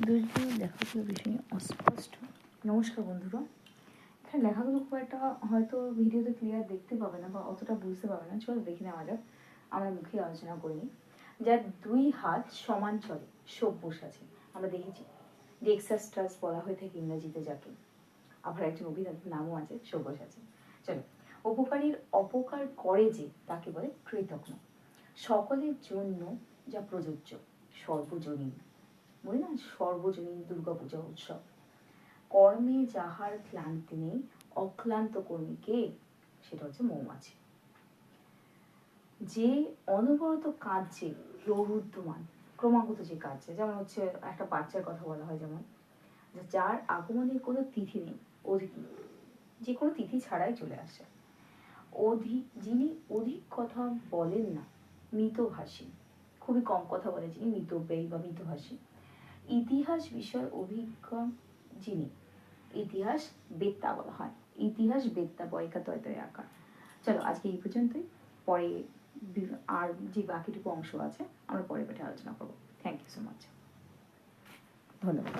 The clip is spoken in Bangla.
যদিও লেখাগুলো ভীষণই অস্পষ্ট। নমস্কার বন্ধুরা, এখানে লেখাগুলো খুব একটা হয়তো ভিডিওতে ক্লিয়ার দেখতে পাবে না বা অতটা বুঝতে পারবে না। চলো দেখে নেওয়া যাক, আমরা মুখে আলোচনা করিনি। যার দুই হাত সমান চলে সব্যস আছে, আমরা দেখেছি ডেক্সাস্ট্রাস বলা হয়ে থাকে ইংরেজিতে যাকে, আবার একজন অভিনেতার নামও আছে সব্যস আছে। চলো, উপকারীর অপকার করে যে তাকে বলে কৃতজ্ঞ। সকলের জন্য যা প্রযোজ্য, সর্বজনীন, বলি না সর্বজনীন দুর্গাপূজা উৎসব। কর্মে যাহার ক্লান্তি নেই, অক্লান্ত কর্মী কে? সেটা হচ্ছে মৌমাছি। যে অনবরত কাজে প্রবুদ্ধমান, ক্রমাগত যে কাজে, যেমন হচ্ছে একটা বাচ্চার কথা বলা হয়, যেমন যার আগমনের কোনো তিথি নেই, অধিক, যে কোনো তিথি ছাড়াই চলে আসে। যিনি অধিক কথা বলেন না, মিতভাষী, খুবই কম কথা বলে যিনি, মিতব্যয়ী বা মিতভাষী। ইতিহাস বিষয় অভিজ্ঞ যিনি, ইতিহাস বেত্তা বলা হয়। ইতিহাস বেত্তা, বয়কা তয় তয় আঁকা। চলো আজকে এই পর্যন্তই, পরে আর যে বাকিটুকু অংশ আছে আমরা পরে পেটে আলোচনা করবো। থ্যাংক ইউ সো মাচ, ধন্যবাদ।